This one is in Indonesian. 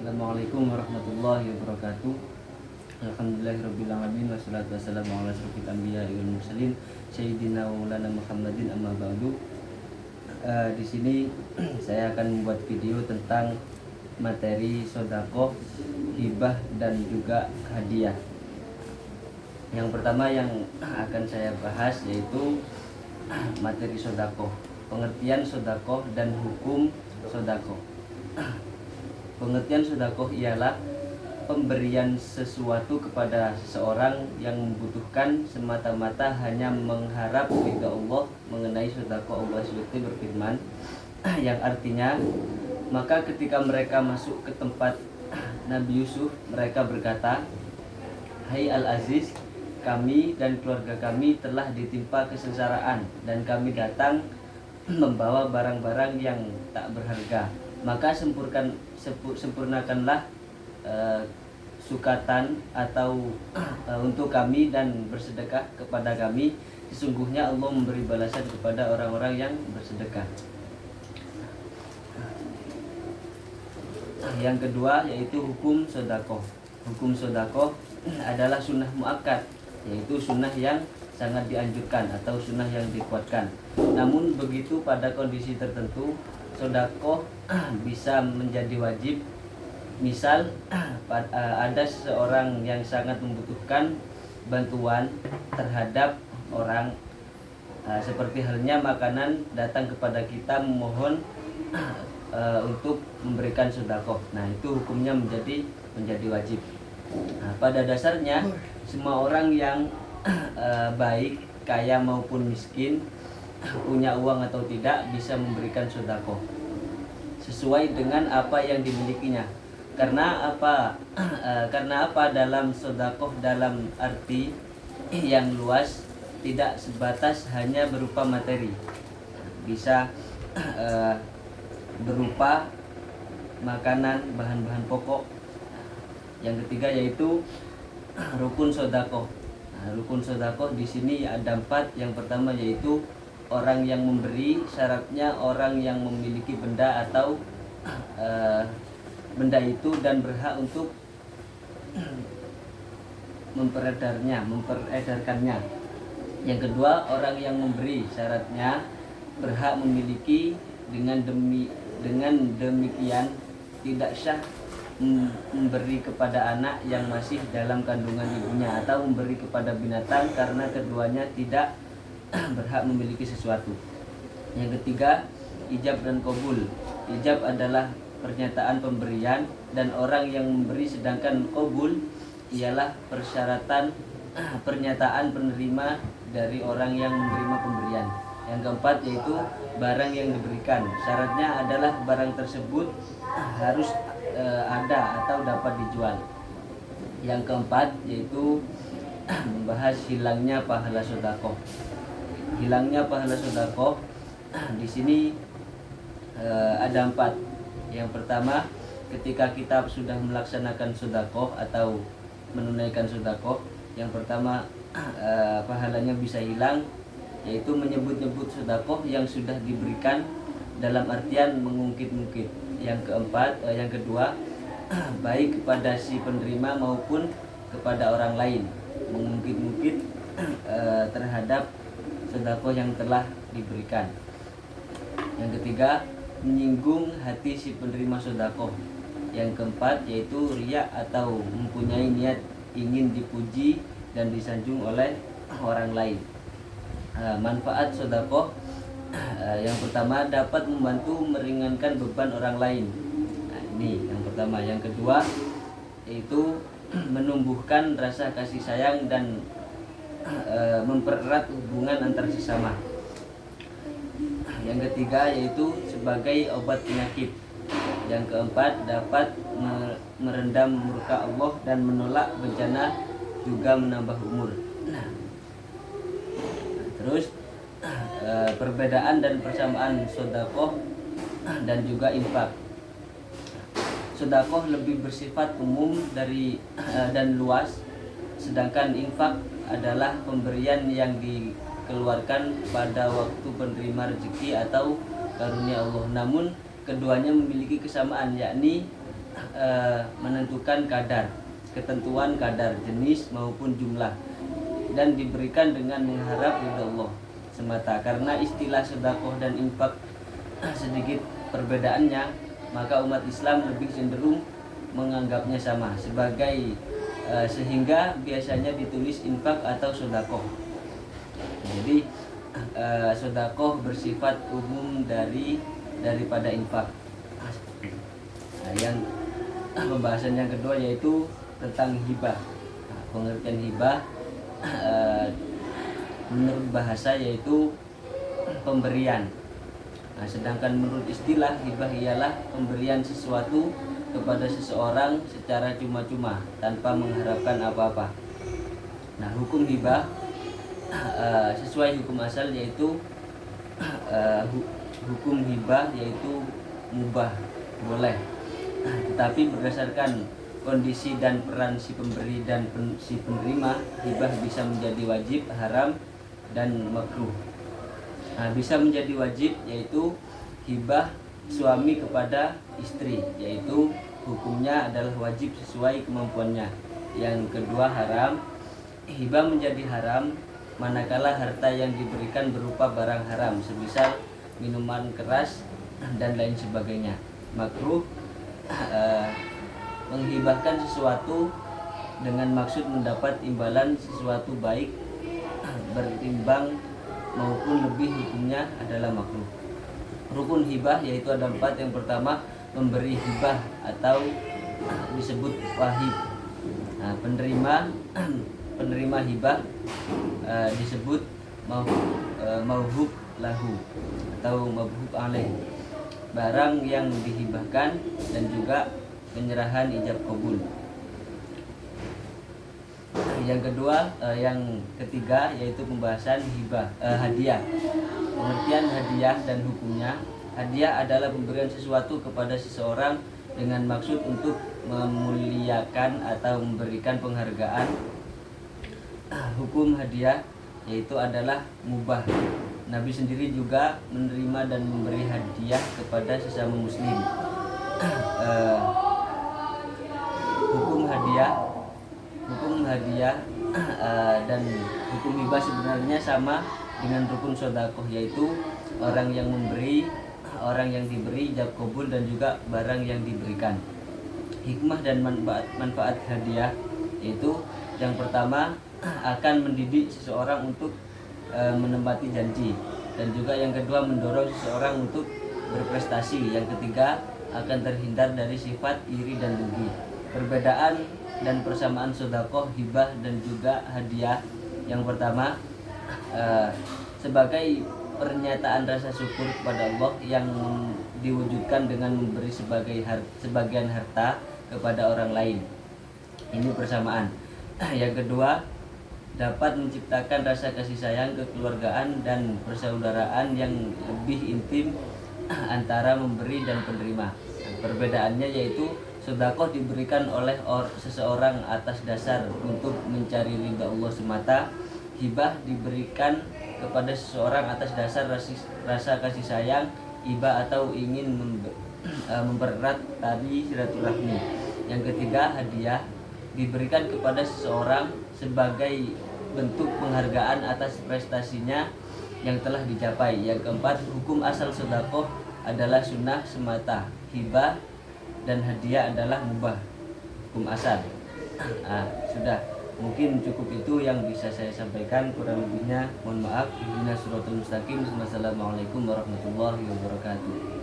Assalamualaikum warahmatullahi wabarakatuh. Alhamdulillahirabbil wassalatu wassalamu ala asyrofil anbiya'i wal mursalin sayyidina wa maulana Muhammadin amma ba'du. Di sini saya akan membuat video tentang materi sedekah, hibah dan juga hadiah. Yang pertama yang akan saya bahas yaitu materi sedekah, pengertian sedekah dan hukum sedekah. Pengertian sedekah ialah pemberian sesuatu kepada seseorang yang membutuhkan semata-mata hanya mengharap ridha Allah. Mengenai sedekah, Allah SWT berfirman yang artinya, maka ketika mereka masuk ke tempat Nabi Yusuf, mereka berkata, "Hai Al-Aziz, kami dan keluarga kami telah ditimpa kesengsaraan dan kami datang membawa barang-barang yang tak berharga. Maka sempurnakanlah sukatan atau untuk kami dan bersedekah kepada kami. Sesungguhnya Allah memberi balasan kepada orang-orang yang bersedekah." Yang kedua yaitu hukum sedekah. Hukum sedekah adalah sunnah muakkad, yaitu sunnah yang sangat dianjurkan atau sunnah yang dikuatkan. Namun begitu pada kondisi tertentu sedekah bisa menjadi wajib. Misal ada seseorang yang sangat membutuhkan bantuan terhadap orang, seperti halnya makanan datang kepada kita memohon untuk memberikan sedekah. Nah, itu hukumnya menjadi wajib. Nah, pada dasarnya semua orang yang baik, kaya maupun miskin, punya uang atau tidak, bisa memberikan sedekah sesuai dengan apa yang dimilikinya. Karena apa? Karena apa? Dalam sedekah dalam arti yang luas, tidak sebatas hanya berupa materi, bisa berupa makanan, bahan-bahan pokok. Yang ketiga yaitu rukun sedekah. Nah, rukun sedekah di sini ada 4. Yang pertama yaitu orang yang memberi, syaratnya orang yang memiliki benda atau benda itu dan berhak untuk memperedarkannya. Yang kedua, orang yang memberi, syaratnya berhak memiliki. Dengan demikian tidak syah memberi kepada anak yang masih dalam kandungan ibunya atau memberi kepada binatang, karena keduanya tidak berhak memiliki sesuatu. Yang ketiga, ijab dan qabul. Ijab adalah pernyataan pemberian dan orang yang memberi, sedangkan qabul ialah persyaratan pernyataan penerima dari orang yang menerima pemberian. Yang keempat yaitu barang yang diberikan. Syaratnya adalah barang tersebut harus ada atau dapat dijual. Yang keempat yaitu membahas hilangnya pahala sedekah. Hilangnya pahala sedekah di sini ada 4. Yang pertama, ketika kita sudah melaksanakan sedekah atau menunaikan sedekah, yang pertama pahalanya bisa hilang, yaitu menyebut-nyebut sedekah yang sudah diberikan, dalam artian mengungkit-ungkit. Yang kedua, baik kepada si penerima maupun kepada orang lain, mengungkit-ungkit terhadap sedekah yang telah diberikan. Yang ketiga, menyinggung hati si penerima sedekah. Yang keempat yaitu riya atau mempunyai niat ingin dipuji dan disanjung oleh orang lain. Manfaat sedekah yang pertama, dapat membantu meringankan beban orang lain. Nah, ini yang pertama. Yang kedua yaitu menumbuhkan rasa kasih sayang dan mempererat hubungan antar sesama. Yang ketiga yaitu sebagai obat penyakit. Yang keempat, dapat merendam murka Allah dan menolak bencana, juga menambah umur. Terus perbedaan dan persamaan sedekah dan juga infak. Sedekah lebih bersifat umum dan luas, sedangkan infak adalah pemberian yang dikeluarkan pada waktu penerima rezeki atau karunia Allah. Namun keduanya memiliki kesamaan, yakni menentukan ketentuan kadar, jenis maupun jumlah, dan diberikan dengan mengharap ridha Allah semata. Karena istilah sedekah dan infak sedikit perbedaannya, maka umat Islam lebih cenderung menganggapnya sama sehingga biasanya ditulis infak atau sedekah. Jadi sedekah bersifat umum daripada infak. Nah, yang pembahasan yang kedua yaitu tentang hibah. Nah, pengertian hibah menurut bahasa yaitu pemberian. Nah, sedangkan menurut istilah, hibah ialah pemberian sesuatu kepada seseorang secara cuma-cuma tanpa mengharapkan apa-apa. Nah, hukum hibah sesuai hukum asal yaitu hukum hibah yaitu mubah, boleh. Tetapi berdasarkan kondisi dan peran si pemberi dan si penerima, hibah bisa menjadi wajib, haram, dan makruh. Nah, bisa menjadi wajib yaitu hibah suami kepada istri, yaitu hukumnya adalah wajib sesuai kemampuannya. Yang kedua, haram. Hibah menjadi haram manakala harta yang diberikan berupa barang haram, semisal minuman keras dan lain sebagainya. Makruh, menghibahkan sesuatu dengan maksud mendapat imbalan sesuatu baik bertimbang maupun lebih, hukumnya adalah makruh. Rukun hibah yaitu ada 4. Yang pertama, memberi hibah atau disebut wahib. Nah, penerima hibah disebut mauhub lahu atau mabhub alaih, barang yang dihibahkan, dan juga penyerahan ijab kabul. Yang ketiga yaitu pembahasan hadiah. Pengertian hadiah dan hukumnya. Hadiah adalah pemberian sesuatu kepada seseorang dengan maksud untuk memuliakan atau memberikan penghargaan. Hukum hadiah yaitu adalah mubah. Nabi sendiri juga menerima dan memberi hadiah kepada sesama muslim. Hukum hadiah dan hukum hibah sebenarnya sama dengan rukun sedekah, yaitu orang yang memberi, orang yang diberi, ijab kabul, dan juga barang yang diberikan. Hikmah dan manfaat hadiah yaitu yang pertama akan mendidik seseorang untuk menepati janji, dan juga yang kedua mendorong seseorang untuk berprestasi. Yang ketiga akan terhindar dari sifat iri dan dengki. Perbedaan dan persamaan sedekah, hibah, dan juga hadiah. Yang pertama, sebagai pernyataan rasa syukur kepada Allah yang diwujudkan dengan memberi sebagian harta kepada orang lain. Ini persamaan. Yang kedua, dapat menciptakan rasa kasih sayang, kekeluargaan, dan persaudaraan yang lebih intim antara memberi dan penerima. Perbedaannya yaitu sedekah diberikan oleh seseorang atas dasar untuk mencari ridha Allah semata. Hibah diberikan kepada seseorang atas dasar rasa kasih sayang, iba, atau ingin mempererat tali silaturahmi. Yang ketiga, hadiah diberikan kepada seseorang sebagai bentuk penghargaan atas prestasinya yang telah dicapai. Yang keempat, hukum asal sedekah adalah sunnah semata. Hibah dan hadiah adalah mubah, hukum asal. Sudah, mungkin cukup itu yang bisa saya sampaikan. Kurang lebihnya mohon maaf. Ihdinas siratal mustaqim. Wassalamualaikum warahmatullahi wabarakatuh.